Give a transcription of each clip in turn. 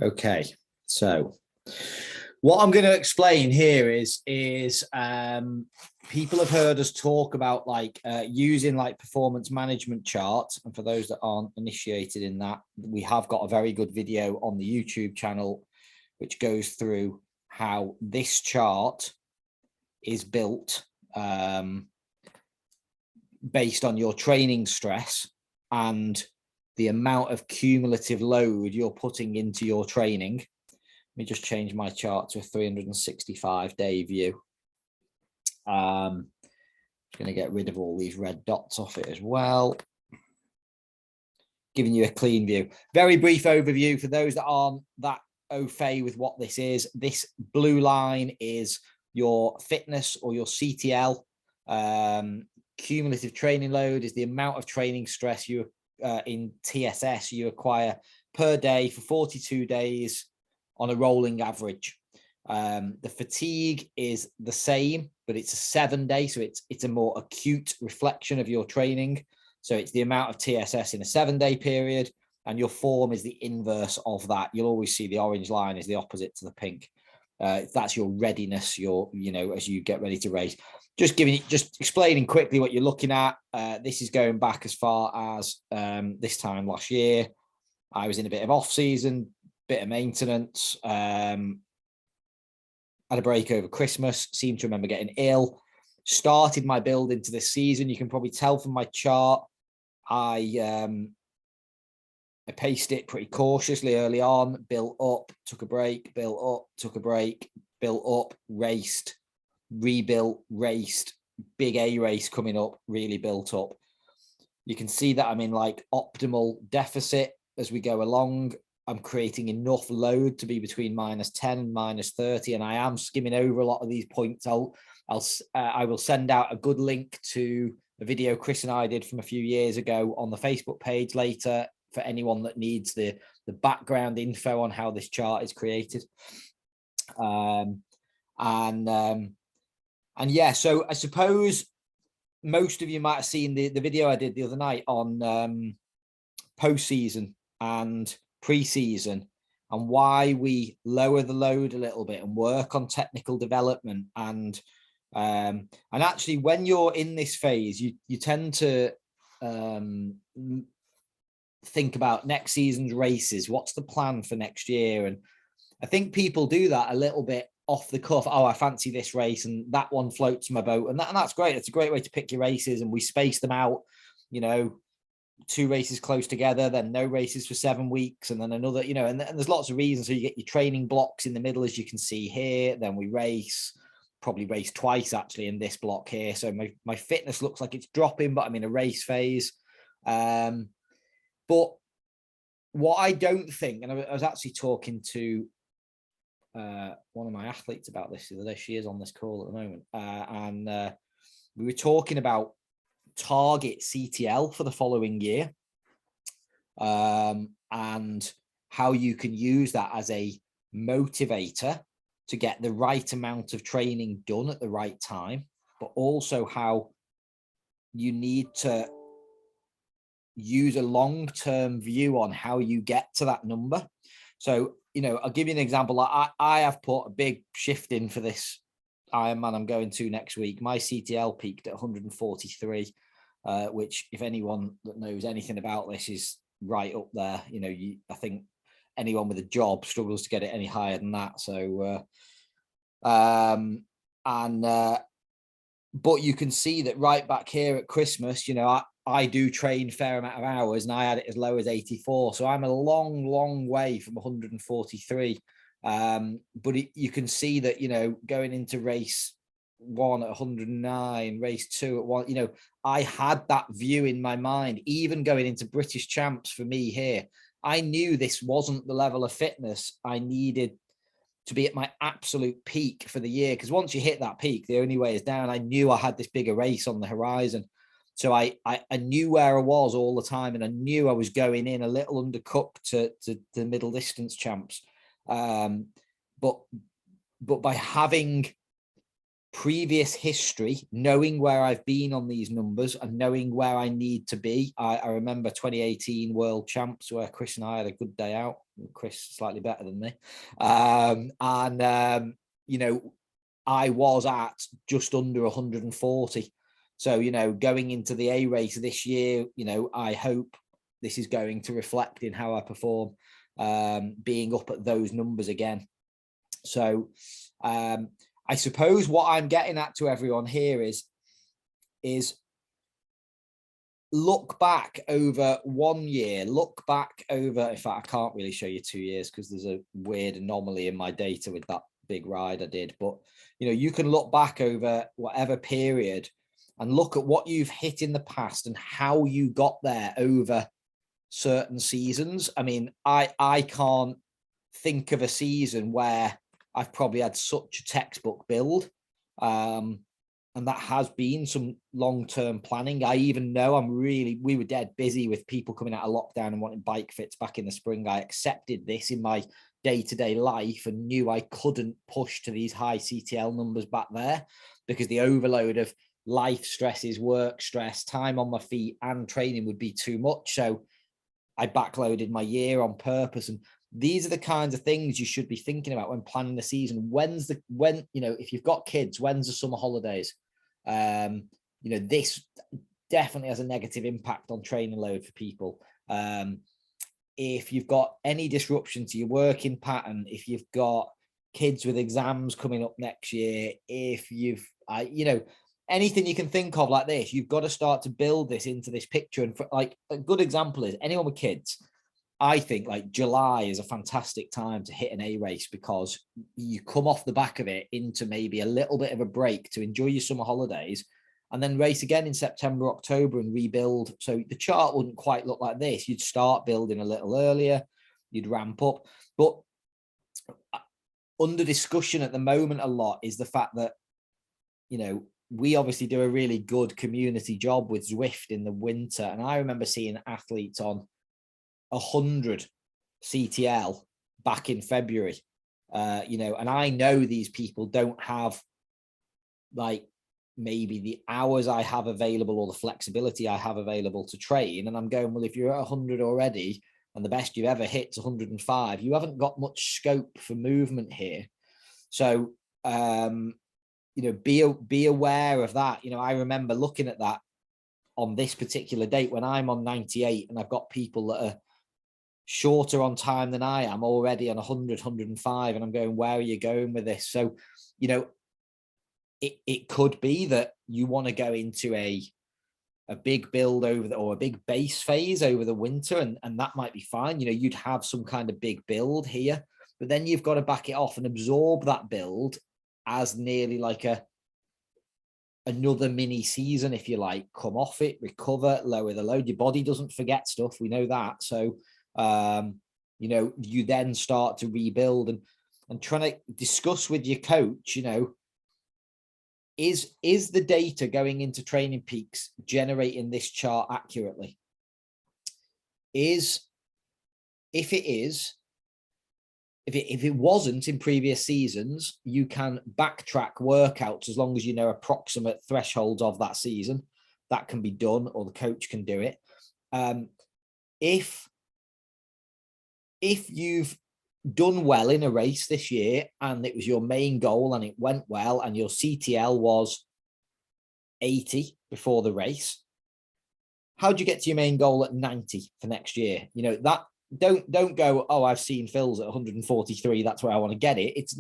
Okay, so what I'm going to explain here is people have heard us talk about using performance management charts. And for those that aren't initiated in that, we have got a very good video on the YouTube channel, which goes through how this chart is built based on your training stress and the amount of cumulative load you're putting into your training. Let me just change my chart to a 365-day view. I'm going to get rid of all these red dots off it as well. Giving you a clean view. Very brief overview for those that aren't that au fait with what this is. This blue line is your fitness or your CTL. Cumulative training load is the amount of training stress you in TSS you acquire per day for 42 days on a rolling average. The fatigue is the same, but it's a 7-day, so it's a more acute reflection of your training. So it's the amount of TSS in a 7-day period, and your form is the inverse of that. You'll always see the orange line is the opposite to the pink. That's your readiness, as you get ready to race. Just explaining quickly what you're looking at. This is going back as far as this time last year. I was in a bit of off season, bit of maintenance, had a break over Christmas, seemed to remember getting ill, started my build into this season. You can probably tell from my chart, I paced it pretty cautiously early on, built up, took a break, built up, took a break, built up, raced, rebuilt, raced, big A race coming up, really built up. You can see that I'm in optimal deficit as we go along. I'm creating enough load to be between -10 and -30, and I am skimming over a lot of these points. I will send out a good link to a video Chris and I did from a few years ago on the Facebook page later for anyone that needs the background info on how this chart is created. And yeah, so I suppose most of you might have seen the video I did the other night on postseason and pre-season and why we lower the load a little bit and work on technical development. And actually, when you're in this phase, you tend to think about next season's races. What's the plan for next year? And I think people do that a little bit off the cuff. Oh, I fancy this race and that one floats my boat. And that's great. It's a great way to pick your races, and we space them out, 2 races close together, then no races for 7 weeks, and then another, and there's lots of reasons. So you get your training blocks in the middle, as you can see here. Then we probably race twice actually in this block here. So my fitness looks like it's dropping, but I'm in a race phase. But what I don't think, and I was actually talking to one of my athletes about this the other day. She is on this call at the moment, and we were talking about target CTL for the following year, and how you can use that as a motivator to get the right amount of training done at the right time, but also how you need to use a long-term view on how you get to that number. So, I'll give you an example. I have put a big shift in for this Ironman I'm going to next week. My CTL peaked at 143, which, if anyone that knows anything about this, is right up there. I think anyone with a job struggles to get it any higher than that. So, but you can see that right back here at Christmas, I do train a fair amount of hours, and I had it as low as 84. So I'm a long, long way from 143. But you can see that, going into race 1 at 109, race 2 at 1, I had that view in my mind. Even going into British champs for me here, I knew this wasn't the level of fitness I needed to be at my absolute peak for the year. Because once you hit that peak, the only way is down. I knew I had this bigger race on the horizon. So I knew where I was all the time, and I knew I was going in a little undercooked to the middle distance champs. But by having previous history, knowing where I've been on these numbers and knowing where I need to be. I remember 2018 World Champs where Chris and I had a good day out. Chris slightly better than me. You know, I was at just under 140. So, you know, going into the A race this year, you know, I hope this is going to reflect in how I perform, being up at those numbers again. So, I suppose what I'm getting at to everyone here is look back over 1 year, look back over, in fact, I can't really show you 2 years because there's a weird anomaly in my data with that big ride I did. But, you know, you can look back over whatever period and look at what you've hit in the past and how you got there over certain seasons. I mean, I can't think of a season where I've probably had such a textbook build. And that has been some long-term planning. I even know we were dead busy with people coming out of lockdown and wanting bike fits back in the spring. I accepted this in my day-to-day life and knew I couldn't push to these high CTL numbers back there because the overload of life stresses, work stress, time on my feet and training would be too much. So I backloaded my year on purpose. And these are the kinds of things you should be thinking about when planning the season. When, you know, if you've got kids, when's the summer holidays? You know, this definitely has a negative impact on training load for people. If you've got any disruption to your working pattern, if you've got kids with exams coming up next year, if you've, you know, anything you can think of like this, you've got to start to build this into this picture. And for, like, a good example is anyone with kids. I think like July is a fantastic time to hit an A race because you come off the back of it into maybe a little bit of a break to enjoy your summer holidays and then race again in September, October and rebuild. So the chart wouldn't quite look like this. You'd start building a little earlier, you'd ramp up. But under discussion at the moment a lot is the fact that, you know, we obviously do a really good community job with Zwift in the winter. And I remember seeing athletes on 100 CTL back in February, you know, and I know these people don't have like maybe the hours I have available or the flexibility I have available to train. And I'm going, well, if you're at 100 already and the best you've ever hit is 105, you haven't got much scope for movement here. So, you know, be aware of that. You know, I remember looking at that on this particular date when I'm on 98 and I've got people that are shorter on time than I am already on 100, 105. And I'm going, where are you going with this? So, you know, it could be that you want to go into a big build over or a big base phase over the winter. And that might be fine. You know, you'd have some kind of big build here, but then you've got to back it off and absorb that build as nearly like another mini season, if you like. Come off it, recover, lower the load. Your body doesn't forget stuff. We know that. So, you know, you then start to rebuild and trying to discuss with your coach, you know, is the data going into Training Peaks generating this chart accurately? If it wasn't in previous seasons, you can backtrack workouts as long as you know approximate thresholds of that season. That can be done, or the coach can do it. If you've done well in a race this year and it was your main goal and it went well and your CTL was 80 before the race, how do you get to your main goal at 90 for next year? You know, that don't go, oh, I've seen Phil's at 143, that's where I want to get it. It's,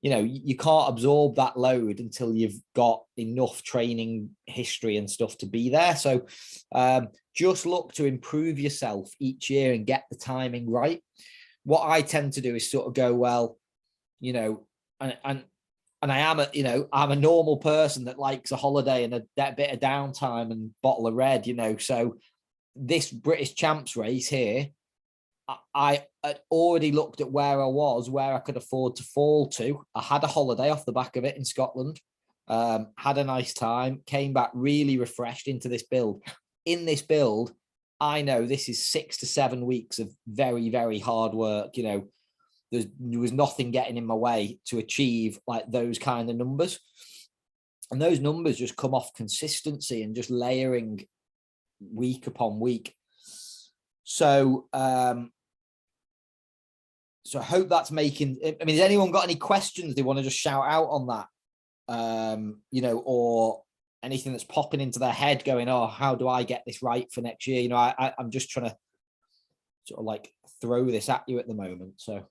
you know, you can't absorb that load until you've got enough training history and stuff to be there. So just look to improve yourself each year and get the timing right. What I tend to do is sort of go, well, you know, and I am I'm a normal person that likes a holiday and a bit of downtime and bottle of red, you know. So this British Champs race here, I had already looked at where I was, where I could afford to fall to. I had a holiday off the back of it in Scotland, had a nice time, came back really refreshed into this build. In this build, I know this is 6 to 7 weeks of very, very hard work. You know, there was nothing getting in my way to achieve like those kind of numbers. And those numbers just come off consistency and just layering week upon week. So, so I hope that's making, I mean, has anyone got any questions they want to just shout out on that? You know, or anything that's popping into their head going, oh, how do I get this right for next year? You know, I'm just trying to sort of like throw this at you at the moment. So,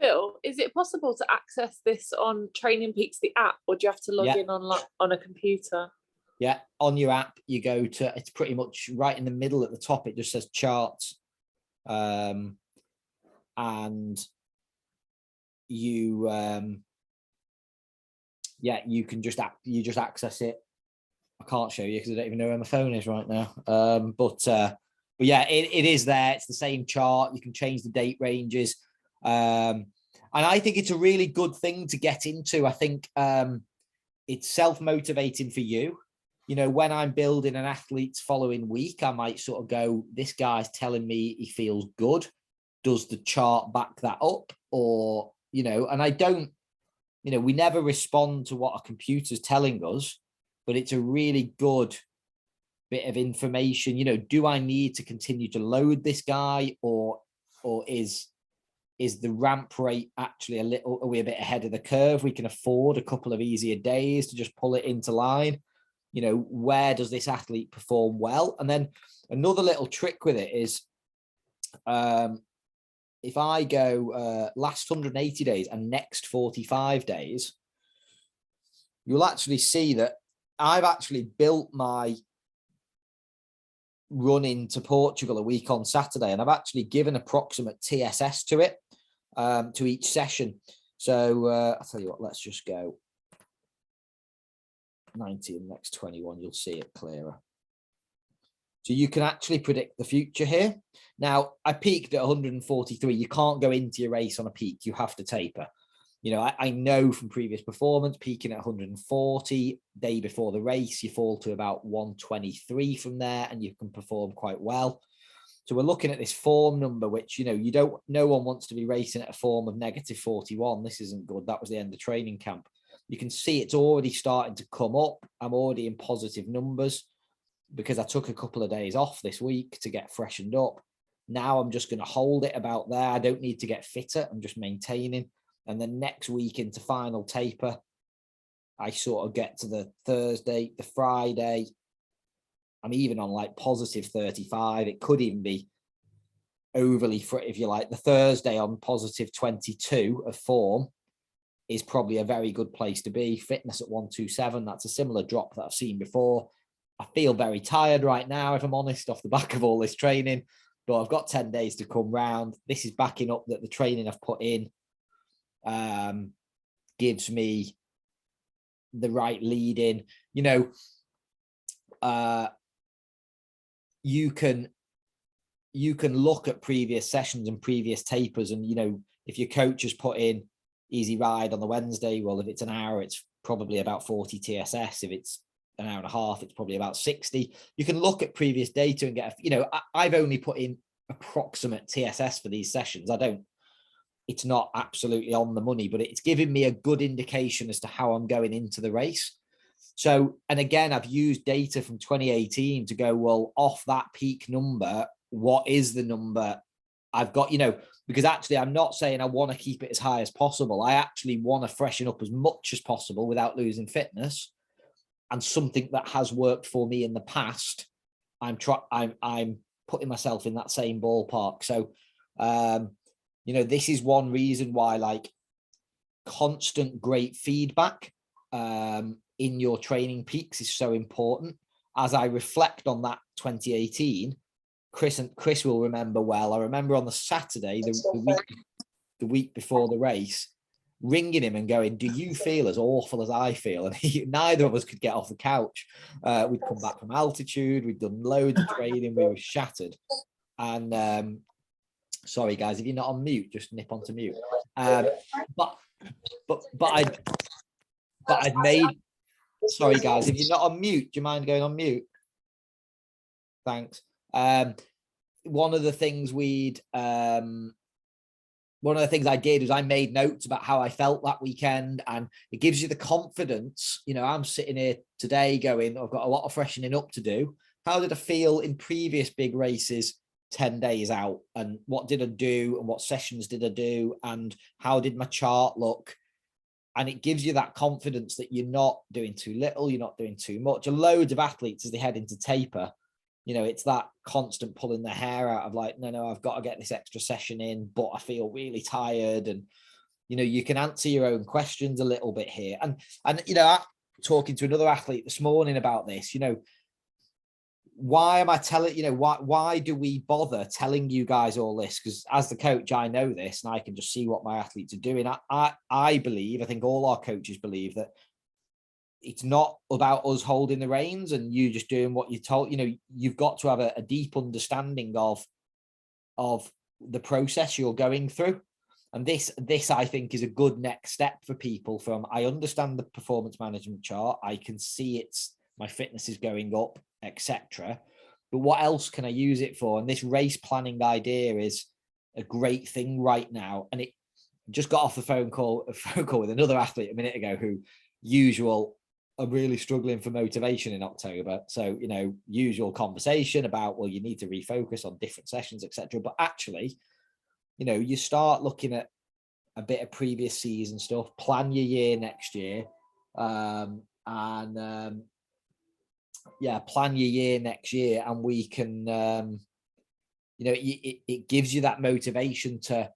Phil, is it possible to access this on Training Peaks, the app, or do you have to log in on a computer? Yeah, on your app, you go to, it's pretty much right in the middle at the top. It just says charts. And you, yeah, you can just access it. I can't show you because I don't even know where my phone is right now. But yeah, it is there. It's the same chart. You can change the date ranges. And I think it's a really good thing to get into. I think it's self-motivating for you. You know, when I'm building an athlete's following week, I might sort of go, this guy's telling me he feels good. Does the chart back that up? Or, you know, and I don't, you know, we never respond to what a computer's telling us, but it's a really good bit of information. You know, do I need to continue to load this guy, or is the ramp rate actually are we a bit ahead of the curve? We can afford a couple of easier days to just pull it into line. You know, where does this athlete perform well? And then another little trick with it is, if I go last 180 days and next 45 days, you'll actually see that I've actually built my run into Portugal a week on Saturday, and I've actually given approximate TSS to it, to each session. So I'll tell you what, let's just go 90 and next 21, you'll see it clearer. So you can actually predict the future here. Now, I peaked at 143. You can't go into your race on a peak. You have to taper. You know, I know from previous performance, peaking at 140, day before the race, you fall to about 123 from there, and you can perform quite well. So we're looking at this form number, which, you know, no one wants to be racing at a form of -41. This isn't good. That was the end of training camp. You can see it's already starting to come up. I'm already in positive numbers because I took a couple of days off this week to get freshened up. Now I'm just going to hold it about there. I don't need to get fitter. I'm just maintaining. And then next week into final taper, I sort of get to the Thursday, the Friday. I'm even on like positive 35. It could even be overly, if you like, the Thursday on positive 22 of form is probably a very good place to be. Fitness at 127. That's a similar drop that I've seen before. I feel very tired right now, if I'm honest, off the back of all this training, but I've got 10 days to come round. This is backing up that the training I've put in gives me the right lead in. You know, you can look at previous sessions and previous tapers, and, you know, if your coach has put in easy ride on the Wednesday, well, if it's an hour, it's probably about 40 TSS. If it's an hour and a half, it's probably about 60. You can look at previous data and get, you know, I've only put in approximate TSS for these sessions. It's not absolutely on the money, but it's giving me a good indication as to how I'm going into the race. So, and again, I've used data from 2018 to go, well, off that peak number, what is the number I've got, you know, because actually I'm not saying I want to keep it as high as possible. I actually want to freshen up as much as possible without losing fitness. And something that has worked for me in the past, I'm putting myself in that same ballpark. So, you know, this is one reason why, like, constant great feedback in your training peaks is so important. As I reflect on that 2018, Chris will remember well. I remember on the Saturday, the week before the race, ringing him and going, do you feel as awful as I feel? And neither of us could get off the couch. We'd come back from altitude. We'd done loads of training. We were shattered. And sorry, guys, if you're not on mute, just nip onto mute. But I'd made, sorry, guys, if you're not on mute, do you mind going on mute? Thanks. One of the things we'd one of the things I did was I made notes about how I felt that weekend, and it gives you the confidence. You know, I'm sitting here today going, I've got a lot of freshening up to do. How did I feel in previous big races 10 days out, and what did I do, and what sessions did I do, and how did my chart look? And it gives you that confidence that you're not doing too little, you're not doing too much. And loads of athletes, as they head into taper, you know, it's that constant pulling their hair out of like, no, I've got to get this extra session in, but I feel really tired. And, you know, you can answer your own questions a little bit here. And you know, I'm talking to another athlete this morning about this, you know, why am I telling, you know, why do we bother telling you guys all this? Because as the coach, I know this, and I can just see what my athletes are doing. I believe, I think all our coaches believe, that it's not about us holding the reins and you just doing what you're told. You know, you've got to have a deep understanding of the process you're going through. And this I think is a good next step for people. From, I understand the performance management chart, I can see my fitness is going up, etc. But what else can I use it for? And this race planning idea is a great thing right now. And it just got off a phone call with another athlete a minute ago who, usual, are really struggling for motivation in October. So, you know, usual conversation about, well, you need to refocus on different sessions, etc. But actually, you know, you start looking at a bit of previous season stuff, plan your year next year, plan your year next year, and we can, you know, it gives you that motivation to,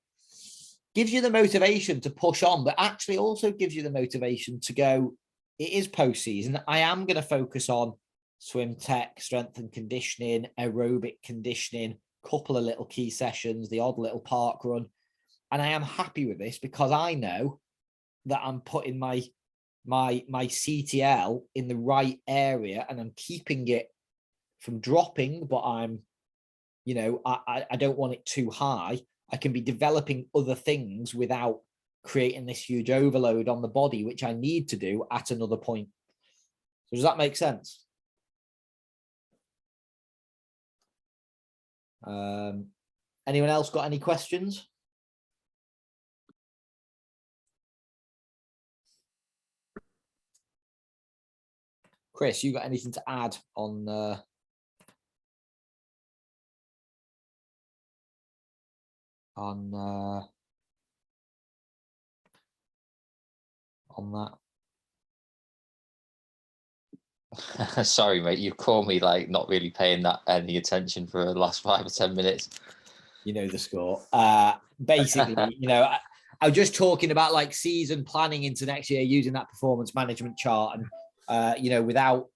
push on, but actually also gives you the motivation to go, it is postseason. I am going to focus on swim tech, strength and conditioning, aerobic conditioning, couple of little key sessions, the odd little park run. And I am happy with this because I know that I'm putting my CTL in the right area, and I'm keeping it from dropping, but I'm, you know, I don't want it too high. I can be developing other things without creating this huge overload on the body, which I need to do at another point. So does that make sense? Anyone else got any questions? Chris, you got anything to add on that? Sorry, mate, you called me like not really paying that any attention for the last 5 or 10 minutes. You know the score. Basically, you know, I was just talking about like season planning into next year using that performance management chart, and you know, without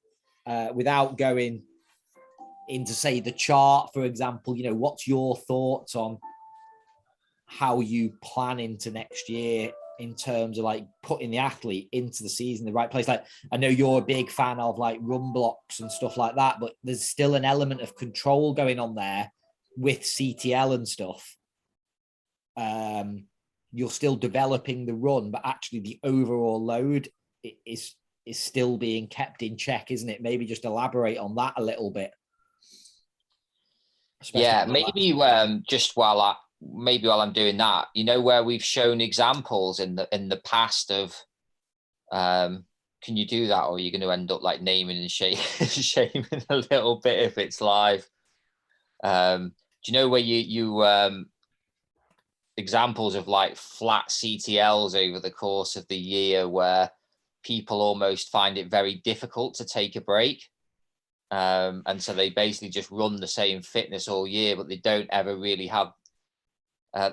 going into, say, the chart, for example, you know, what's your thoughts on how you plan into next year in terms of like putting the athlete into the season in the right place? Like, I know you're a big fan of like run blocks and stuff like that, but there's still an element of control going on there with CTL and stuff. You're still developing the run, but actually the overall load is still being kept in check, isn't it? Maybe just elaborate on that a little bit. Yeah, maybe just while I'm doing that, you know, where we've shown examples in the past of, can you do that, or are you going to end up like naming and shaming a little bit if it's live? Do you know where you examples of like flat CTLs over the course of the year where people almost find it very difficult to take a break? And so they basically just run the same fitness all year, but they don't ever really have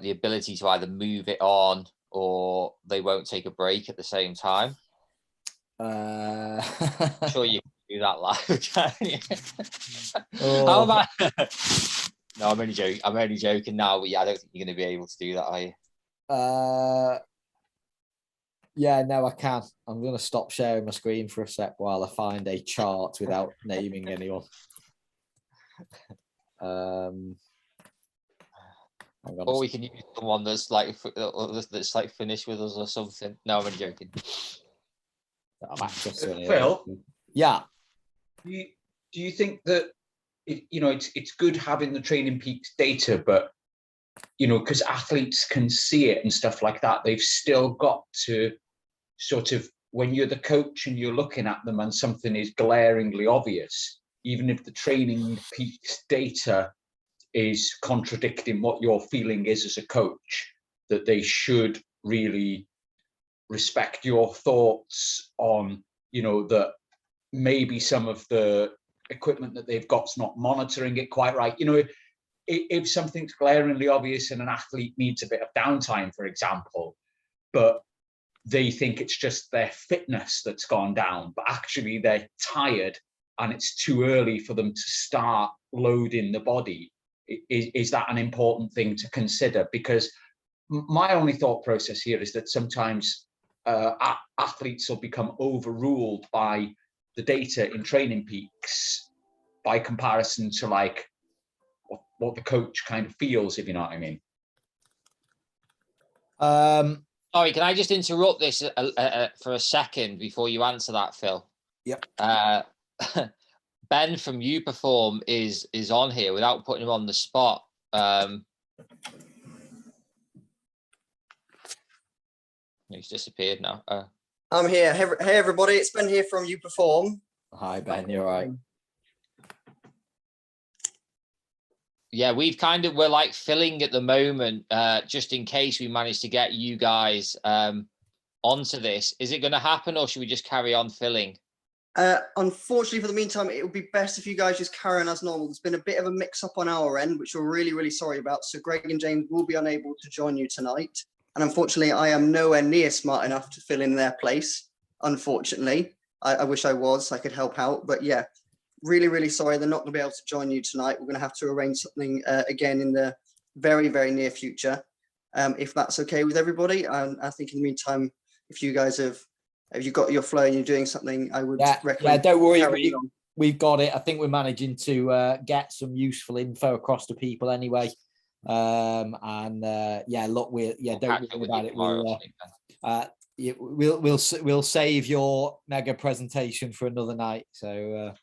the ability to either move it on, or they won't take a break at the same time. I'm sure you can do that live, can you? Oh. How about... No, I'm only joking now, but yeah, I don't think you're going to be able to do that, are you? Yeah, no, I can. I'm going to stop sharing my screen for a sec while I find a chart without naming anyone. Or we can use someone that's like finished with us or something. No, I'm only joking. Phil, yeah. Do you think that it's good having the Training Peaks data, but you know, because athletes can see it and stuff like that, they've still got to sort of, when you're the coach and you're looking at them and something is glaringly obvious, even if the training peaks data is contradicting what your feeling is as a coach, that they should really respect your thoughts on, you know, that maybe some of the equipment that they've got's not monitoring it quite right. You know, if something's glaringly obvious and an athlete needs a bit of downtime, for example, but they think it's just their fitness that's gone down, but actually they're tired and it's too early for them to start loading the body, is that an important thing to consider? Because my only thought process here is that sometimes athletes will become overruled by the data in training peaks by comparison to like what the coach kind of feels, if you know what I mean. Sorry, can I just interrupt this for a second before you answer that, Phil? Yep. Ben from Uperform is on here without putting him on the spot. He's disappeared now. I'm here. Hey everybody, it's Ben here from Uperform. Hi Ben, you're right. Yeah, we're like filling at the moment, just in case we manage to get you guys onto this. Is it going to happen, or should we just carry on filling? Unfortunately, for the meantime, it would be best if you guys just carry on as normal. There's been a bit of a mix-up on our end, which we're really, really sorry about. So Greg and James will be unable to join you tonight. And unfortunately, I am nowhere near smart enough to fill in their place, unfortunately. I wish I was, I could help out. But yeah, really, really sorry. They're not going to be able to join you tonight. We're going to have to arrange something again in the very, very near future, if that's okay with everybody. I think in the meantime, if you guys if you've got your flow and you're doing something, I would recommend. Yeah, don't worry. We've got it. I think we're managing to get some useful info across to people anyway. Yeah, look, don't worry about it. We'll save your mega presentation for another night. So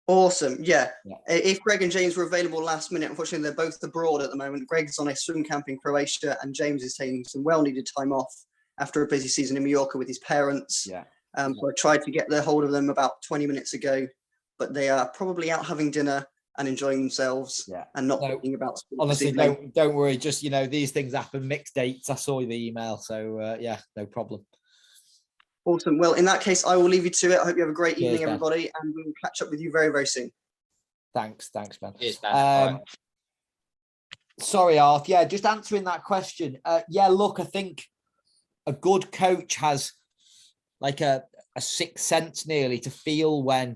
awesome. Yeah. If Greg and James were available last minute, unfortunately they're both abroad at the moment. Greg's on a swim camp in Croatia and James is taking some well-needed time off after a busy season in Mallorca with his parents. So I tried to get the hold of them about 20 minutes ago, but they are probably out having dinner and enjoying themselves and not thinking about sports. Honestly, don't worry. Just, you know, these things happen, mixed dates. I saw the email. So yeah, no problem. Awesome. Well, in that case, I will leave you to it. I hope you have a great evening, everybody, and we'll catch up with you very, very soon. Thanks, Ben. Cheers, Ben. Sorry, Arth. Yeah, just answering that question. Yeah, look, I think a good coach has like a sixth sense nearly to feel when,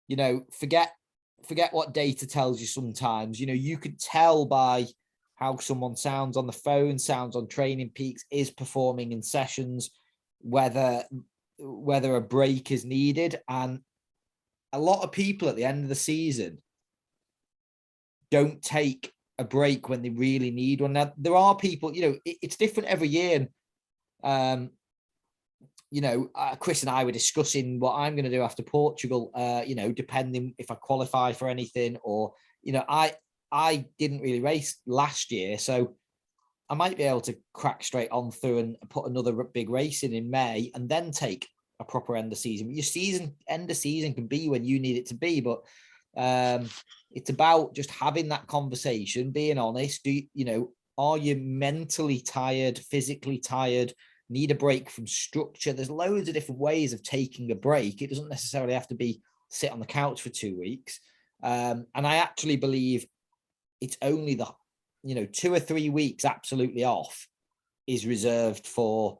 you know, forget what data tells you sometimes. You know, you could tell by how someone sounds on the phone, sounds on training peaks, is performing in sessions, whether a break is needed. And a lot of people at the end of the season don't take a break when they really need one. Now, there are people, you know, it's different every year. And, you know, Chris and I were discussing what I'm going to do after Portugal, you know, depending if I qualify for anything, or, you know, I didn't really race last year, so I might be able to crack straight on through and put another big race in May and then take a proper end of season. But your end of season can be when you need it to be, but it's about just having that conversation, being honest. Are you mentally tired, physically tired? Need a break from structure? There's loads of different ways of taking a break. It doesn't necessarily have to be sit on the couch for 2 weeks. And I actually believe it's only 2 or 3 weeks absolutely off is reserved for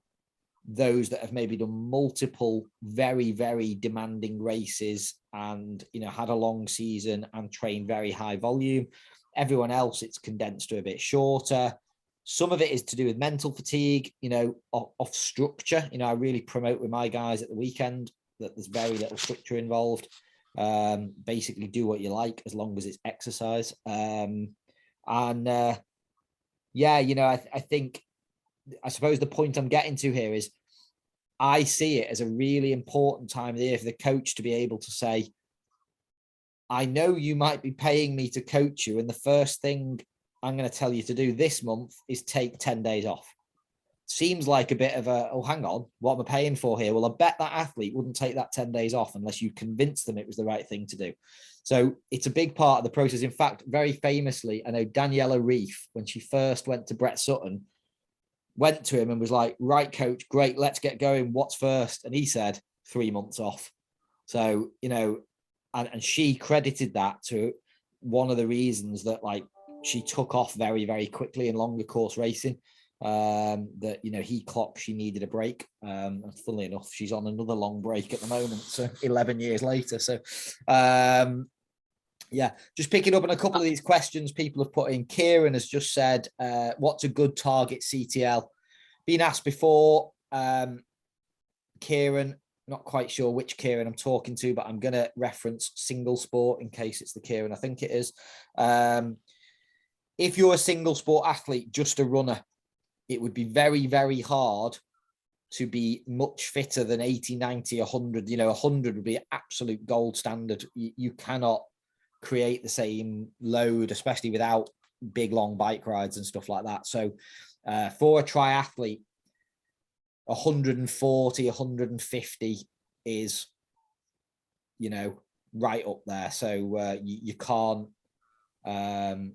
those that have maybe done multiple very, very demanding races and, you know, had a long season and trained very high volume. Everyone else, it's condensed to a bit shorter. Some of it is to do with mental fatigue, you know, off structure. You know, I really promote with my guys at the weekend that there's very little structure involved. Basically do what you like as long as it's exercise. Yeah, you know, I suppose the point I'm getting to here is I see it as a really important time of the year for the coach to be able to say, I know you might be paying me to coach you, and the first thing I'm going to tell you to do this month is take 10 days off. Seems like a bit of a, oh, hang on, what am I paying for here? Well, I bet that athlete wouldn't take that 10 days off unless you convinced them it was the right thing to do. So it's a big part of the process. In fact, very famously, I know Daniela Reef, when she first went to Brett Sutton, went to him and was like, right, coach, great, let's get going. What's first? And he said, 3 months off. So, you know, and she credited that to one of the reasons that, like, she took off very, very quickly in longer course racing. That, you know, he clocked she needed a break. And funnily enough, she's on another long break at the moment, so 11 years later. So yeah, just picking up on a couple of these questions people have put in. Kieran has just said, what's a good target CTL? Been asked before. Kieran, not quite sure which Kieran I'm talking to, but I'm going to reference single sport in case it's the Kieran I think it is. If you're a single sport athlete, just a runner, it would be very, very hard to be much fitter than 80, 90, 100. You know, 100 would be absolute gold standard. You cannot create the same load, especially without big, long bike rides and stuff like that. So for a triathlete, 140, 150 is, you know, right up there. So you can't,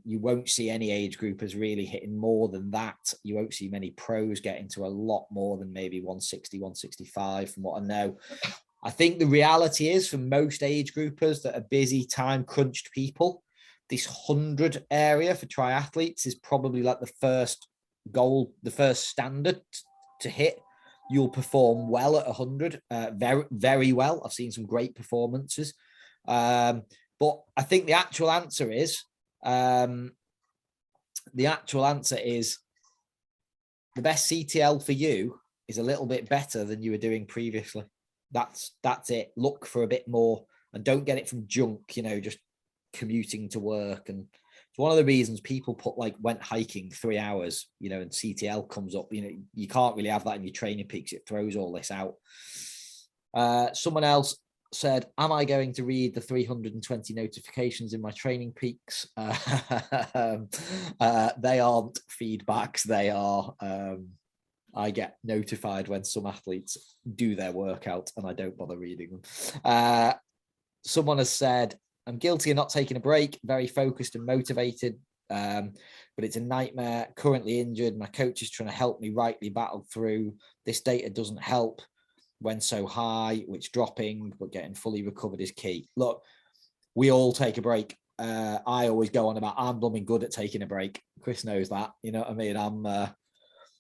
you won't see any age groupers really hitting more than that. You won't see many pros getting to a lot more than maybe 160, 165 from what I know. I think the reality is, for most age groupers that are busy, time crunched people, this 100 area for triathletes is probably like the first goal, the first standard to hit. You'll perform well at 100, very, very well. I've seen some great performances. But I think the actual answer is, the best CTL for you is a little bit better than you were doing previously. That's it. Look for a bit more, and don't get it from junk, you know, just commuting to work. And it's one of the reasons people put, like, went hiking 3 hours, you know, and CTL comes up. You know, you can't really have that in your training peaks. It throws all this out. Someone else said, am I going to read the 320 notifications in my training peaks? They aren't feedbacks. They are, I get notified when some athletes do their workout and I don't bother reading them. Someone has said, I'm guilty of not taking a break, very focused and motivated, but it's a nightmare. Currently injured. My coach is trying to help me rightly battle through. This data doesn't help when so high, which dropping, but getting fully recovered is key. Look, we all take a break. I always go on about, I'm blooming good at taking a break. Chris knows that, you know what I mean?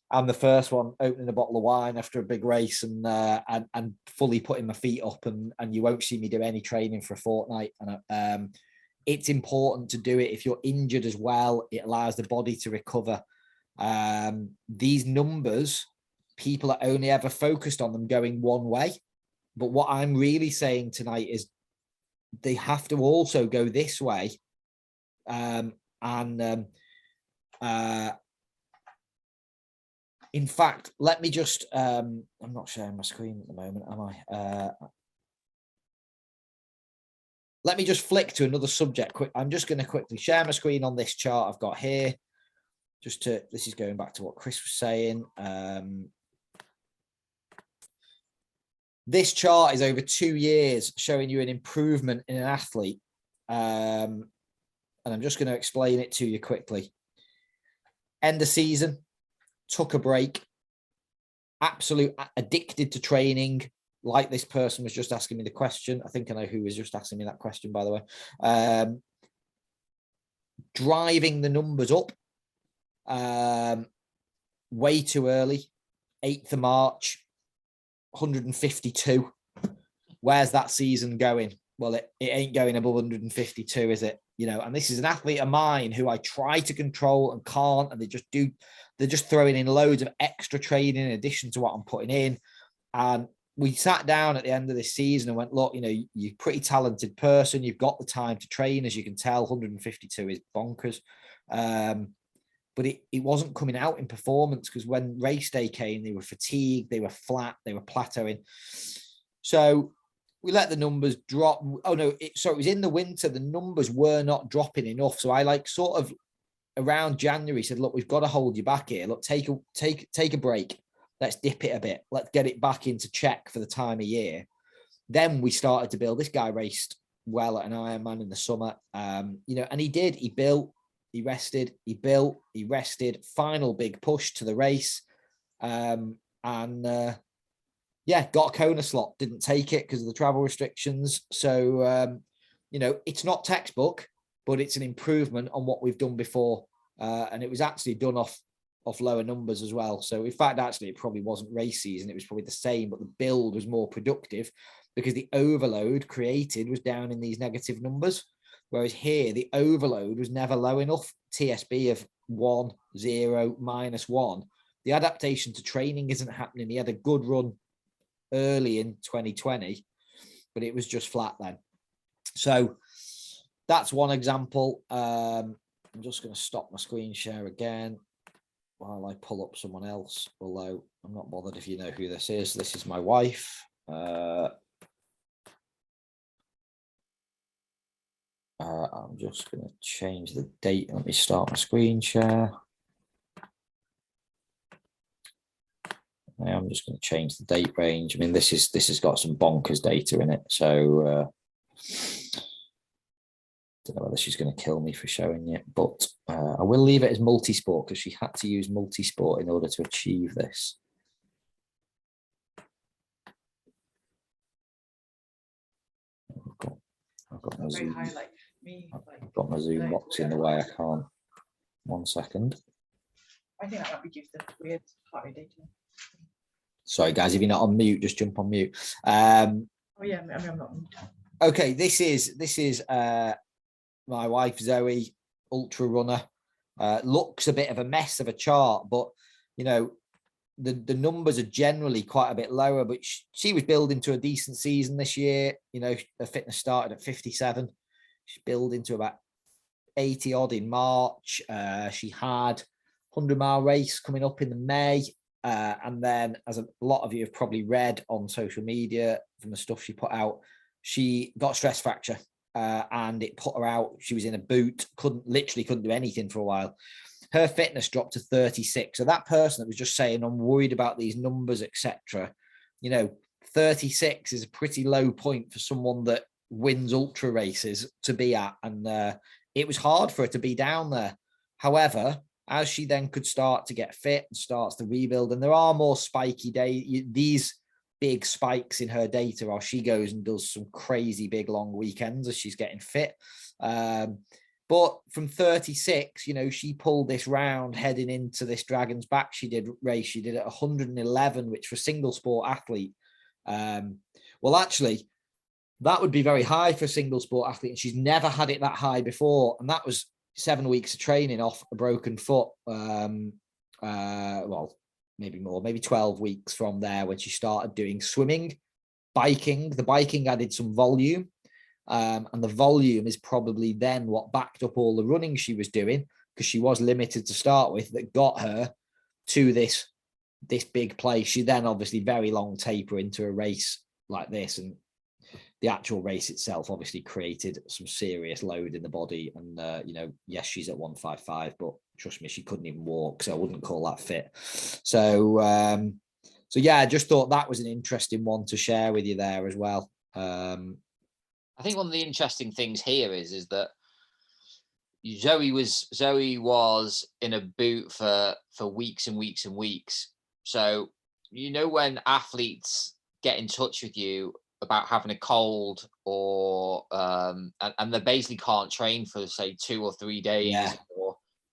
I'm the first one opening a bottle of wine after a big race and fully putting my feet up, and you won't see me do any training for a fortnight. And it's important to do it. If you're injured as well, it allows the body to recover. These numbers, people are only ever focused on them going one way. But what I'm really saying tonight is they have to also go this way. In fact, let me just, I'm not sharing my screen at the moment, am I? Let me just flick to another subject quick. I'm just going to quickly share my screen on this chart I've got here. This is going back to what Chris was saying. This chart is over 2 years showing you an improvement in an athlete. And I'm just going to explain it to you quickly. End of season, took a break, absolute addicted to training, like this person was just asking me the question. I think I know who was just asking me that question, by the way. Driving the numbers up way too early. 8th of March, 152. Where's that season going? Well, it ain't going above 152, is it? You know, and this is an athlete of mine who I try to control and can't, and they're just throwing in loads of extra training in addition to what I'm putting in. And we sat down at the end of this season and went, look, you know, you're a pretty talented person. You've got the time to train, as you can tell. 152 is bonkers. But it wasn't coming out in performance, because when race day came, they were fatigued, they were flat, they were plateauing. So we let the numbers drop. Oh no, it was in the winter, the numbers were not dropping enough. So I sort of around January said, look, we've got to hold you back here. Look, take a break. Let's dip it a bit. Let's get it back into check for the time of year. Then we started to build. This guy raced well at an Ironman in the summer, you know, and he did. He built, he rested, he built, he rested. Final big push to the race, yeah, got a Kona slot. Didn't take it because of the travel restrictions. So you know, it's not textbook, but it's an improvement on what we've done before, and it was actually done off lower numbers as well. So in fact, actually, it probably wasn't race season. It was probably the same, but the build was more productive because the overload created was down in these negative numbers. Whereas here, the overload was never low enough. TSB of 1, 0, -1. The adaptation to training isn't happening. He had a good run early in 2020, but it was just flat then. So that's one example. I'm just going to stop my screen share again while I pull up someone else, although I'm not bothered if you know who this is. This is my wife. I'm just going to change the date. Let me start my screen share. I'm just going to change the date range. I mean, this has got some bonkers data in it, so don't know whether she's going to kill me for showing it, but I will leave it as multi-sport because she had to use multi-sport in order to achieve this. I've got my Zoom. I've got my Zoom box in the way. I can't. 1 second. I think that might be due to the weird party data. Sorry, guys, if you're not on mute, just jump on mute. Oh yeah, I mean, I'm not. Okay, this is my wife Zoe, ultra runner. Looks a bit of a mess of a chart, but you know the numbers are generally quite a bit lower. But she was building to a decent season this year. You know, her fitness started at 57. She's building to about 80 odd in March. She had 100-mile race coming up in the May. And then, as a lot of you have probably read on social media from the stuff she put out, she got a stress fracture and it put her out. She was in a boot, literally couldn't do anything for a while. Her fitness dropped to 36. So that person that was just saying, I'm worried about these numbers, etc. You know, 36 is a pretty low point for someone that wins ultra races to be at. And it was hard for her to be down there. However, as she then could start to get fit and starts to rebuild, and there are more spiky days, these big spikes in her data, or she goes and does some crazy big long weekends as she's getting fit. But from 36, you know, she pulled this round heading into this Dragon's Back she did at 111, which for a single sport athlete, well, actually, that would be very high for a single sport athlete. And she's never had it that high before. And that was 7 weeks of training off a broken foot. Well, maybe more, maybe 12 weeks from there when she started doing swimming, biking. The biking added some volume. And the volume is probably then what backed up all the running she was doing, because she was limited to start with, that got her to this big place. She then obviously very long taper into a race like this, and the actual race itself obviously created some serious load in the body. And you know, yes, she's at 155, but trust me, she couldn't even walk, so I wouldn't call that fit. So yeah, I just thought that was an interesting one to share with you there as well. I think one of the interesting things here is that Zoe was in a boot for weeks and weeks and weeks. So, you know, when athletes get in touch with you about having a cold or and they basically can't train for say 2 or 3 days, yeah,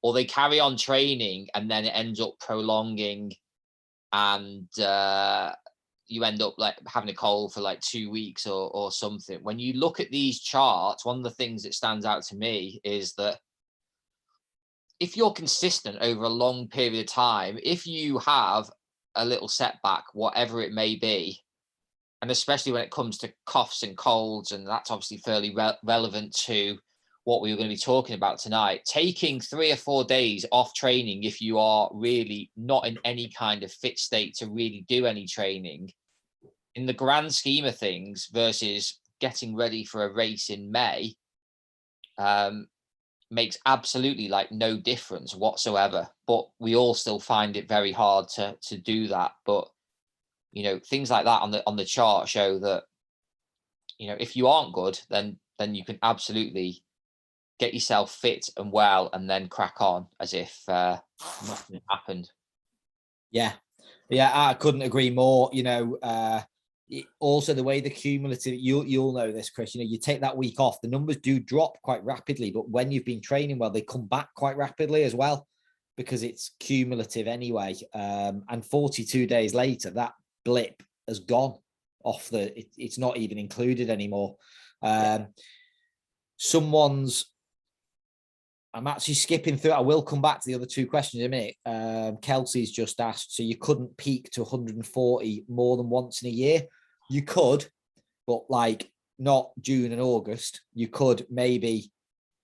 or they carry on training and then it ends up prolonging, and you end up like having a cold for like 2 weeks or something. When you look at these charts, one of the things that stands out to me is that if you're consistent over a long period of time, if you have a little setback, whatever it may be, and especially when it comes to coughs and colds, and that's obviously fairly relevant to what we were going to be talking about tonight, taking 3 or 4 days off training if you are really not in any kind of fit state to really do any training, in the grand scheme of things, versus getting ready for a race in May, makes absolutely like no difference whatsoever, but we all still find it very hard to do that. But you know, things like that on the chart show that, you know, if you aren't good, then you can absolutely get yourself fit and well and then crack on as if nothing happened. Yeah, I couldn't agree more. You know, also the way the cumulative, you'll know this, Chris, you know, you take that week off, the numbers do drop quite rapidly, but when you've been training well, they come back quite rapidly as well, because it's cumulative anyway. And 42 days later, that blip has gone off it's not even included anymore. I'm actually skipping through. I will come back to the other two questions in a minute. Kelsey's just asked, so you couldn't peak to 140 more than once in a year? You could, but like not June and August. You could maybe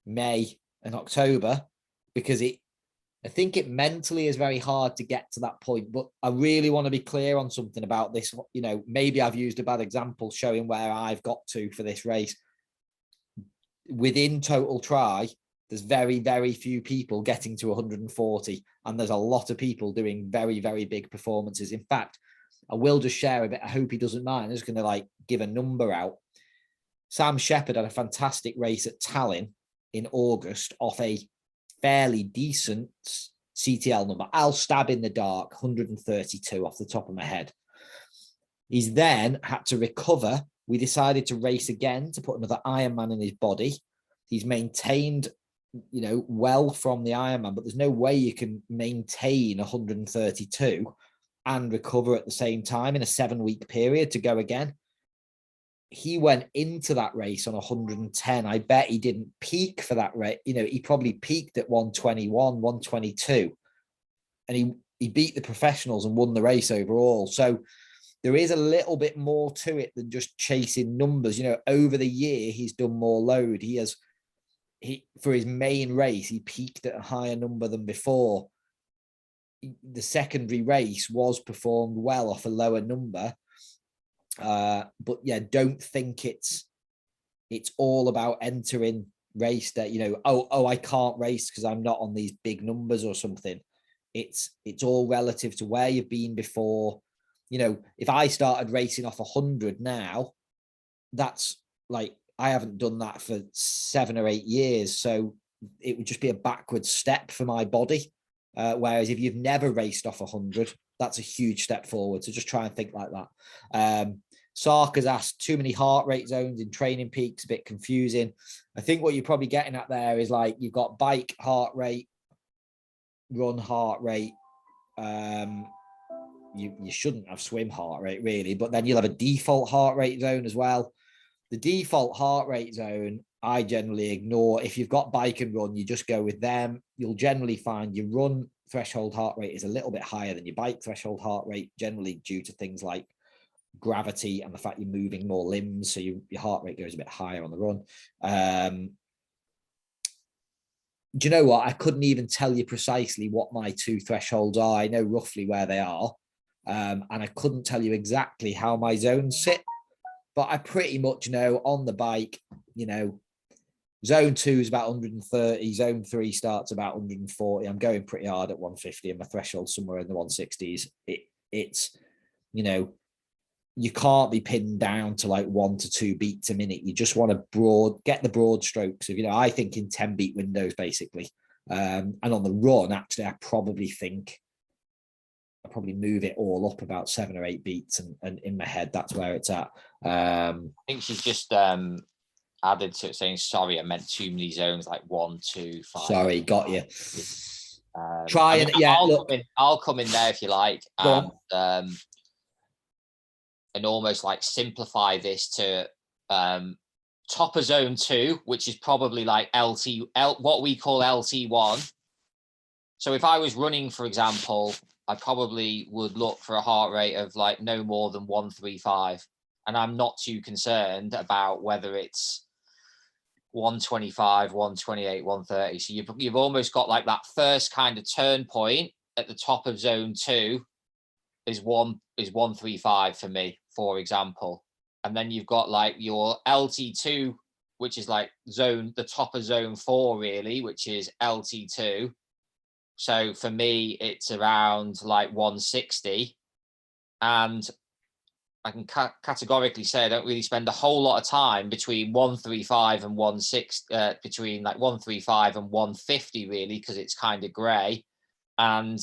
May and October, because I think it mentally is very hard to get to that point. But I really want to be clear on something about this. You know, maybe I've used a bad example showing where I've got to for this race. Within total try, there's very, very few people getting to 140, and there's a lot of people doing very, very big performances. In fact, I will just share a bit. I hope he doesn't mind. I'm just going to like give a number out. Sam Shepard had a fantastic race at Tallinn in August off a fairly decent CTL number. I'll stab in the dark, 132 off the top of my head. He's then had to recover. We decided to race again to put another Ironman in his body. He's maintained, you know, well from the Ironman, but there's no way you can maintain 132 and recover at the same time in a 7-week period to go again. He went into that race on 110. I bet he didn't peak for that race. You know, he probably peaked at 121, 122, and he beat the professionals and won the race overall. So there is a little bit more to it than just chasing numbers. You know, over the year, he's done more load. For his main race, he peaked at a higher number than before. The secondary race was performed well off a lower number. But yeah, don't think it's all about entering race that, you know, oh, I can't race because I'm not on these big numbers or something. It's all relative to where you've been before. You know, if I started racing off 100 now, that's like, I haven't done that for 7 or 8 years. So it would just be a backward step for my body. Whereas if you've never raced off 100, that's a huge step forward. So just try and think like that. Sark has asked, too many heart rate zones in training peaks, a bit confusing. I think what you're probably getting at there is like, you've got bike heart rate, run heart rate. You shouldn't have swim heart rate really, but then you'll have a default heart rate zone as well. The default heart rate zone, I generally ignore. If you've got bike and run, you just go with them. You'll generally find your run threshold heart rate is a little bit higher than your bike threshold heart rate, generally due to things like gravity and the fact you're moving more limbs. So your heart rate goes a bit higher on the run. Do you know what? I couldn't even tell you precisely what my 2 thresholds are. I know roughly where they are. And I couldn't tell you exactly how my zones sit. But I pretty much know on the bike, you know, zone 2 is about 130, zone 3 starts about 140. I'm going pretty hard at 150 and my threshold somewhere in the 160s. It's, you know, you can't be pinned down to like 1 to 2 beats a minute. You just want to get the broad strokes of, you know, I think in 10 beat windows basically. And on the run, actually, I probably move it all up about 7 or 8 beats, and in my head, that's where it's at. I think she's just added to it saying, sorry, I meant too many zones, like 1, 2, 5. Sorry, got you. Try and I'll come in there if you like, and almost like simplify this to top of zone 2, which is probably like what we call LT1. So if I was running, for example, I probably would look for a heart rate of like no more than 135. And I'm not too concerned about whether it's 125, 128, 130. So you've almost got like that first kind of turn point at the top of zone 2 is 135 for me, for example. And then you've got like your LT2 which is like the top of zone 4 really, which is LT2. So for me, it's around like 160. And I can categorically say I don't really spend a whole lot of time between 135 and 160, between like 135 and 150 really, because it's kind of grey. And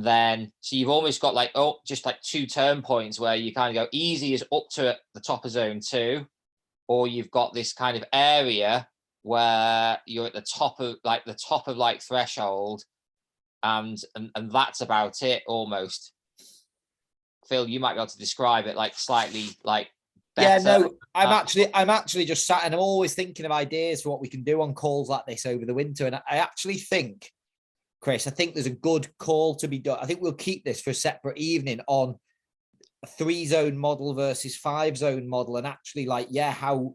then, so you've almost got like, just like 2 turn points where you kind of go easy is up to the top of zone 2, or you've got this kind of area where you're at the top of threshold, and that's about it almost. Phil, you might be able to describe it like slightly like better. Yeah, no, I'm actually just sat and I'm always thinking of ideas for what we can do on calls like this over the winter. And I actually think, Chris, I think there's a good call to be done. I think we'll keep this for a separate evening on a 3-zone model versus 5-zone model, and actually like, yeah, how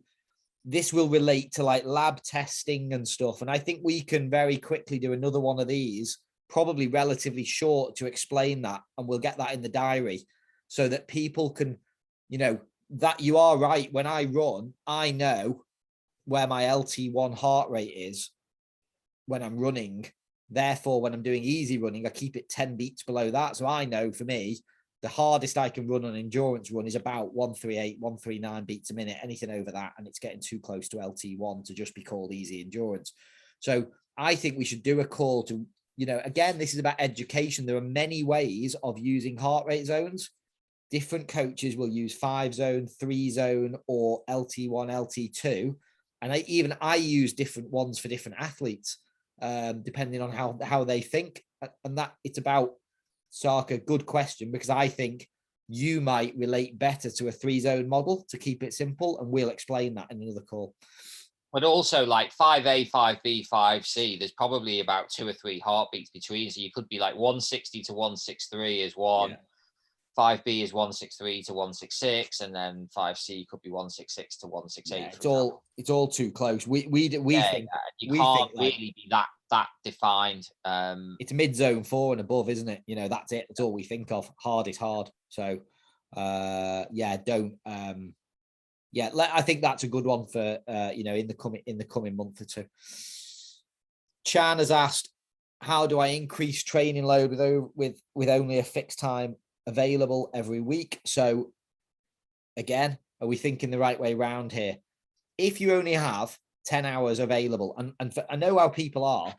this will relate to like lab testing and stuff. And I think we can very quickly do another one of these, probably relatively short, to explain that. And we'll get that in the diary so that people can, you know, that you are right. When I run, I know where my LT1 heart rate is when I'm running. Therefore, when I'm doing easy running, I keep it 10 beats below that. So I know for me, the hardest I can run on an endurance run is about 138, 139 beats a minute, anything over that. And it's getting too close to LT1 to just be called easy endurance. So I think we should do a call to, you know, again, this is about education. There are many ways of using heart rate zones. Different coaches will use 5-zone, 3-zone, or LT1, LT2. And I use different ones for different athletes, depending on how they think. And that it's about, Sarka, good question, because I think you might relate better to a 3-zone model to keep it simple. And we'll explain that in another call. But also like 5A, 5B, 5C, there's probably about 2 or 3 heartbeats between. So you could be like 160 to 163 is one. Yeah. 5B is 163 to 166, and then 5C could be 166 to 168. Yeah, it's all too close. We think you can't really be that defined. It's mid-zone 4 and above, isn't it? You know, that's it. That's all we think of. Hard is hard. So I think that's a good one for in the coming month or two. Chan has asked, how do I increase training load with only a fixed time available every week? So again, are we thinking the right way round here? If you only have 10 hours available, I know how people are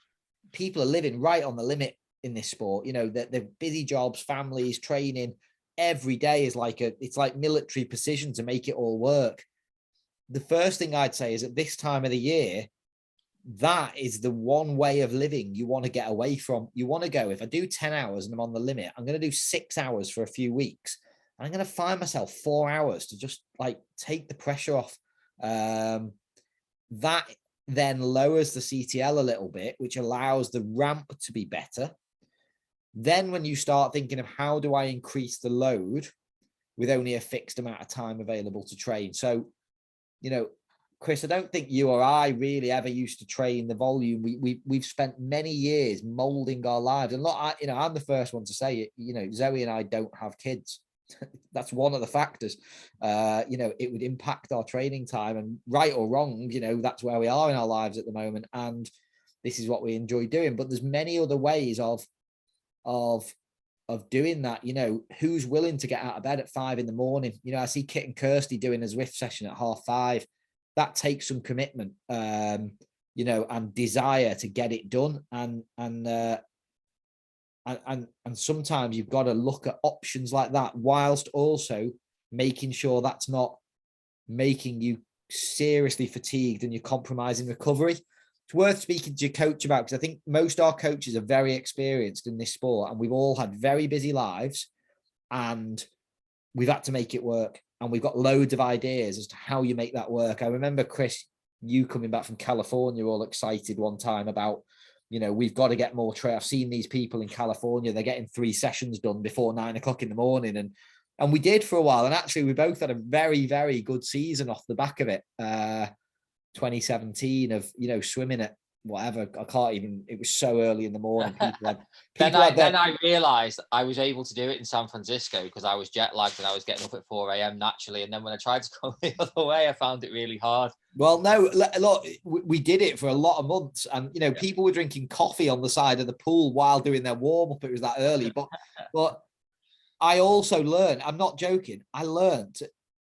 living right on the limit in this sport. You know, they're busy jobs, families, training. Every day is it's like military precision to make it all work. The first thing I'd say is at this time of the year, that is the one way of living you want to get away from. You want to go, if I do 10 hours and I'm on the limit, I'm going to do 6 hours for a few weeks. And I'm going to find myself 4 hours to just like take the pressure off. That then lowers the CTL a little bit, which allows the ramp to be better. Then when you start thinking of how do I increase the load with only a fixed amount of time available to train. So, you know, Chris, I don't think you or I really ever used to train the volume. We've spent many years molding our lives. And look, I'm the first one to say it. You know, Zoe and I don't have kids. That's one of the factors. It would impact our training time, and right or wrong, you know, that's where we are in our lives at the moment. And this is what we enjoy doing. But there's many other ways of doing that. You know, who's willing to get out of bed at 5 a.m? You know, I see Kit and Kirsty doing a Zwift session at 5:30. That takes some commitment, and desire to get it done. And sometimes you've got to look at options like that, whilst also making sure that's not making you seriously fatigued and you're compromising recovery. It's worth speaking to your coach about, because I think most of our coaches are very experienced in this sport, and we've all had very busy lives, and we've had to make it work. And we've got loads of ideas as to how you make that work. I remember, Chris, you coming back from California all excited one time about, you know, we've got to get more I've seen these people in California, they're getting 3 sessions done before 9 o'clock in the morning. And we did for a while. And actually, we both had a very, very good season off the back of it. 2017 of, you know, swimming at whatever. I can't even, it was so early in the morning. Then I realized I was able to do it in San Francisco because I was jet lagged and I was getting up at 4 a.m. naturally. And then when I tried to go the other way, I found it really hard. Well, no, look, we did it for a lot of months, and people were drinking coffee on the side of the pool while doing their warm up. It was that early, but I also learned. I'm not joking. I learned.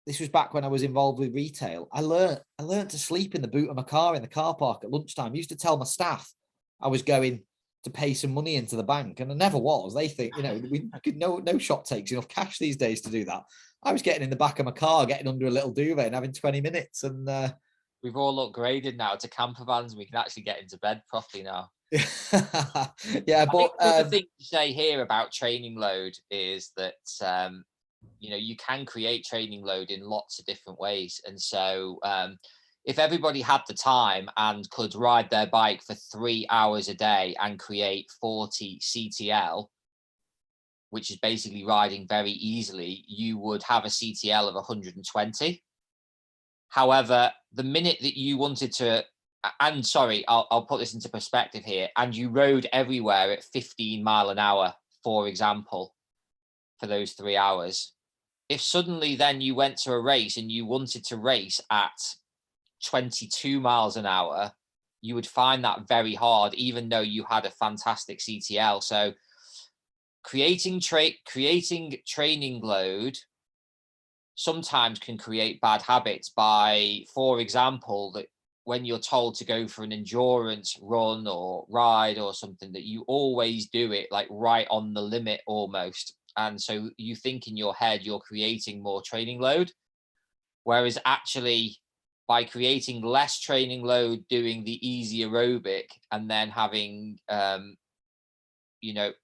This was back when I was involved with retail. I learned to sleep in the boot of my car in the car park at lunchtime. I used to tell my staff I was going to pay some money into the bank, and I never was. They think, we could no shop takes enough cash these days to do that. I was getting in the back of my car, getting under a little duvet and having 20 minutes. And we've all upgraded now to camper vans, and we can actually get into bed properly now. Yeah, but the thing to say here about training load is that you can create training load in lots of different ways. And so if everybody had the time and could ride their bike for 3 hours a day and create 40 CTL, which is basically riding very easily, you would have a CTL of 120. However, the minute that you wanted to, and sorry, I'll put this into perspective here, and you rode everywhere at 15 mile an hour, for example, for those 3 hours, if suddenly then you went to a race and you wanted to race at 22 miles an hour, you would find that very hard, even though you had a fantastic CTL. So creating training load sometimes can create bad habits by, for example, that when you're told to go for an endurance run or ride or something, that you always do it like right on the limit almost. And so you think in your head you're creating more training load, whereas actually by creating less training load, doing the easy aerobic, and then having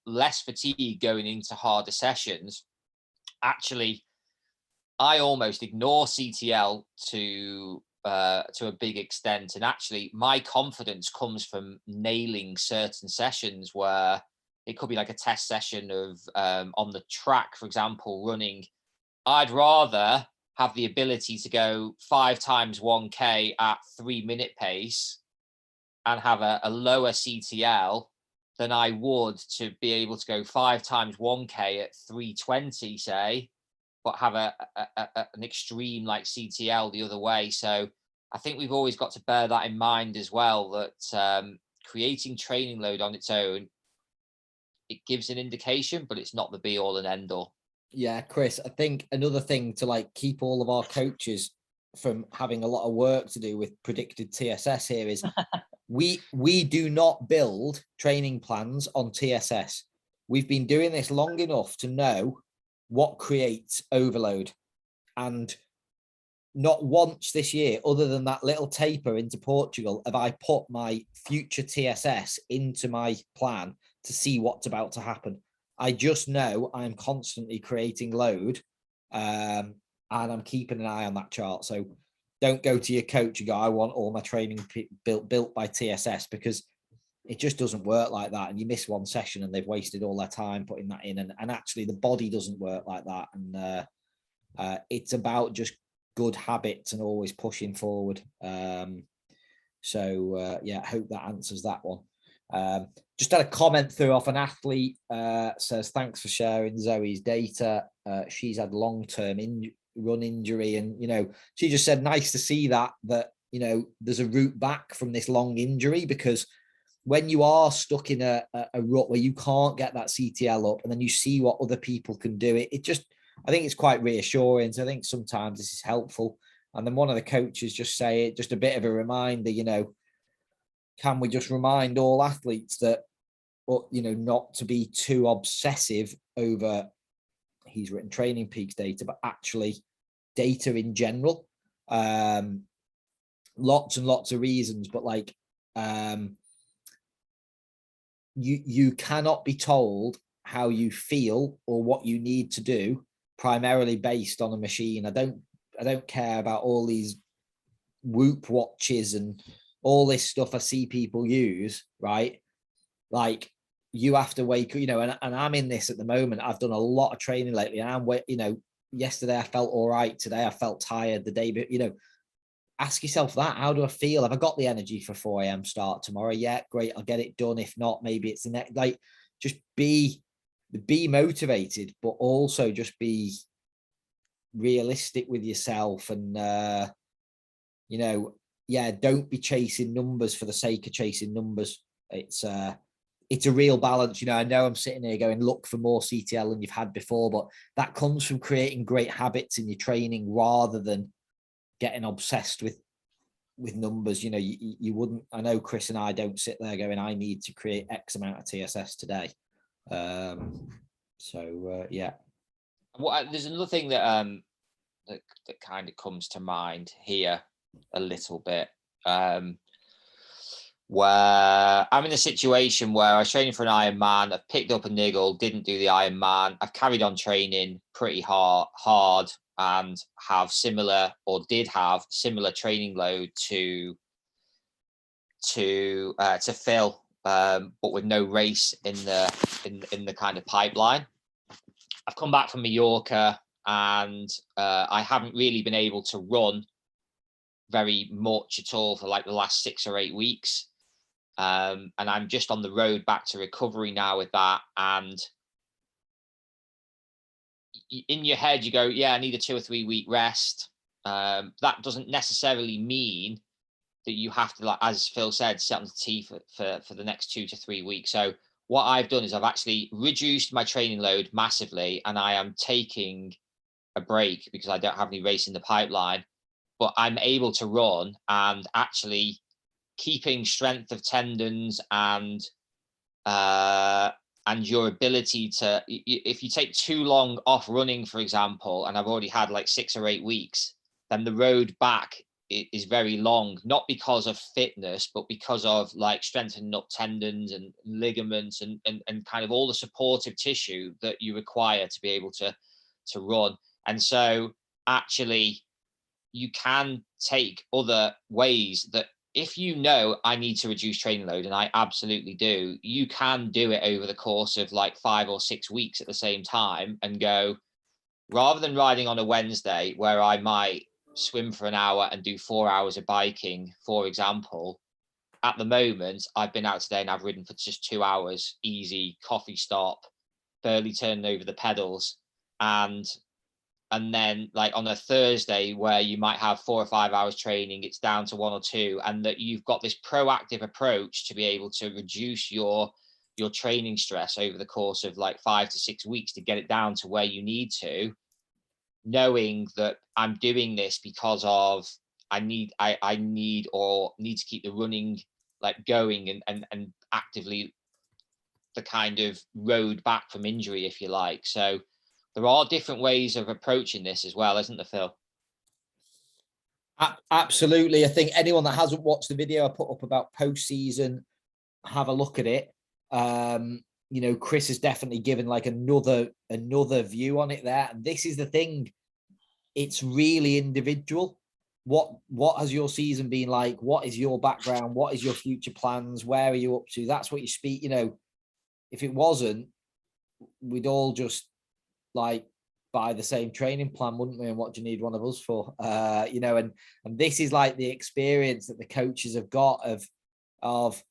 less fatigue going into harder sessions, actually I almost ignore CTL to a big extent. And actually my confidence comes from nailing certain sessions where it could be like a test session of on the track, for example, running. I'd rather have the ability to go 5 times 1K at 3-minute pace and have a lower CTL than I would to be able to go 5 times 1K at 320, say, but have an extreme like CTL the other way. So I think we've always got to bear that in mind as well, that creating training load on its own, it gives an indication, but it's not the be all and end all. Yeah, Chris, I think another thing to like keep all of our coaches from having a lot of work to do with predicted TSS here is we do not build training plans on TSS. We've been doing this long enough to know what creates overload, and not once this year, other than that little taper into Portugal, have I put my future TSS into my plan to see what's about to happen. I just know I'm constantly creating load, and I'm keeping an eye on that chart. So don't go to your coach and go, I want all my training built by TSS, because it just doesn't work like that. And you miss one session and they've wasted all their time putting that in. And actually the body doesn't work like that. And it's about just good habits and always pushing forward. Yeah, I hope that answers that one. Just had a comment through off an athlete, says, thanks for sharing Zoe's data. She's had long-term run injury, and she just said, nice to see that there's a route back from this long injury, because when you are stuck in a rut where you can't get that CTL up and then you see what other people can do, I think it's quite reassuring. So I think sometimes this is helpful. And then one of the coaches just say it, just a bit of a reminder, can we just remind all athletes that, not to be too obsessive over, he's written Training Peaks data, but actually data in general. Lots and lots of reasons, but you cannot be told how you feel or what you need to do primarily based on a machine. I don't care about all these Whoop watches and all this stuff I see people use, right? Like, you have to wake up, and I'm in this at the moment. I've done a lot of training lately, and yesterday I felt all right. Today I felt tired. The day, ask yourself that. How do I feel? Have I got the energy for 4 a.m. start tomorrow? Yeah, great. I'll get it done. If not, maybe it's the next. Like, just be motivated, but also just be realistic with yourself. And you know, yeah, don't be chasing numbers for the sake of chasing numbers. It's a real balance. You know, I know I'm sitting here going, look for more CTL than you've had before, but that comes from creating great habits in your training rather than getting obsessed with numbers. You know, you wouldn't, I know Chris and I don't sit there going, I need to create X amount of TSS today. Yeah. There's another thing that that kind of comes to mind here a little bit, where I'm in a situation where I was training for an Ironman. I've picked up a niggle, didn't do the Ironman. I've carried on training pretty hard and did have similar training load to Phil, but with no race in the kind of pipeline. I've come back from Mallorca and I haven't really been able to run very much at all for like the last 6 or 8 weeks. And I'm just on the road back to recovery now with that. And in your head, you go, yeah, I need a 2 or 3 week rest. That doesn't necessarily mean that you have to, like, as Phil said, sit on the tee for the next 2 to 3 weeks. So what I've done is I've actually reduced my training load massively, and I am taking a break because I don't have any race in the pipeline, but I'm able to run and actually keeping strength of tendons and your ability to, if you take too long off running, for example, and I've already had like 6 or 8 weeks, then the road back is very long, not because of fitness, but because of like strengthening up tendons and ligaments and kind of all the supportive tissue that you require to be able to run. And so actually you can take other ways that, if you know I need to reduce training load, and I absolutely do, you can do it over the course of like 5 or 6 weeks at the same time and go, rather than riding on a Wednesday where I might swim for an hour and do 4 hours of biking, for example, at the moment, I've been out today and I've ridden for just 2 hours, easy, coffee stop, barely turning over the pedals. And then like on a Thursday where you might have 4 or 5 hours training, it's down to 1 or 2, and that you've got this proactive approach to be able to reduce your training stress over the course of like 5 to 6 weeks to get it down to where you need to, knowing that I'm doing this because of I need to keep the running like going and actively the kind of road back from injury, if you like. So there are different ways of approaching this as well, isn't there, Phil? Absolutely. I think anyone that hasn't watched the video I put up about postseason, have a look at it. You know, Chris has definitely given like another view on it there. And this is the thing. It's really individual. What has your season been like? What is your background? What is your future plans? Where are you up to? That's what you speak. You know, if it wasn't, we'd all just like buy the same training plan, wouldn't we? And what do you need one of us for? You know, and this is like the experience that the coaches have got of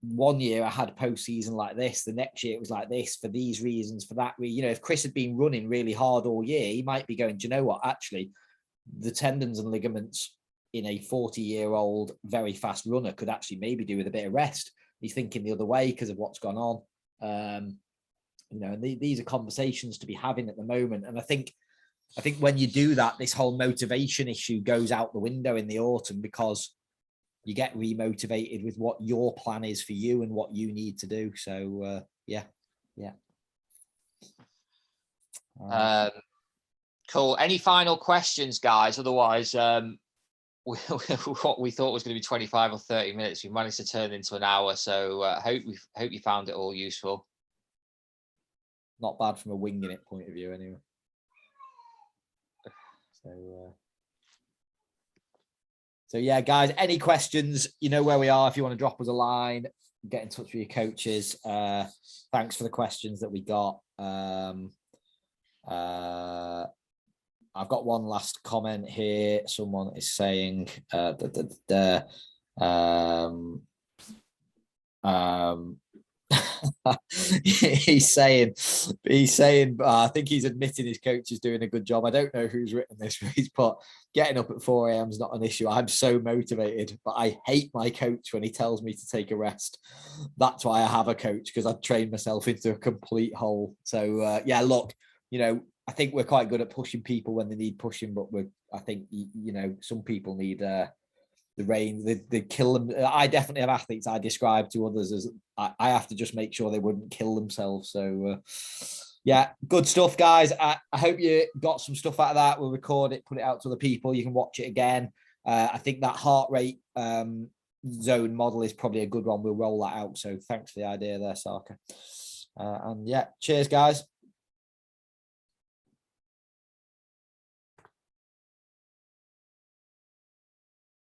1 year I had postseason like this, the next year it was like this for these reasons, for that reason. You know, if Chris had been running really hard all year, he might be going, do you know what? Actually, the tendons and ligaments in a 40-year-old very fast runner could actually maybe do with a bit of rest. He's thinking the other way because of what's gone on. You know, and these are conversations to be having at the moment. And I think when you do that, this whole motivation issue goes out the window in the autumn, because you get remotivated with what your plan is for you and what you need to do. So yeah. Cool. Any final questions, guys? Otherwise, what we thought was going to be 25 or 30 minutes, we managed to turn into an hour. So hope you found it all useful. Not bad from a winging it point of view, anyway. So yeah, guys, any questions, you know where we are. If you want to drop us a line, get in touch with your coaches. Thanks for the questions that we got. I I've got one last comment here. Someone is saying, he's saying, I think he's admitting his coach is doing a good job. I don't know who's written this, but he's put, getting up at 4 a.m. is not an issue. I'm so motivated, but I hate my coach when he tells me to take a rest. That's why I have a coach, because I've trained myself into a complete hole. So yeah, look, you know, I think we're quite good at pushing people when they need pushing, but I think, you know, some people need the reins, they kill them. I definitely have athletes I describe to others as I have to just make sure they wouldn't kill themselves. So yeah, good stuff, guys. I hope you got some stuff out of that. We'll record it, put it out to other people. You can watch it again. I think that heart rate zone model is probably a good one. We'll roll that out. So thanks for the idea there, Sarka. And yeah, cheers, guys.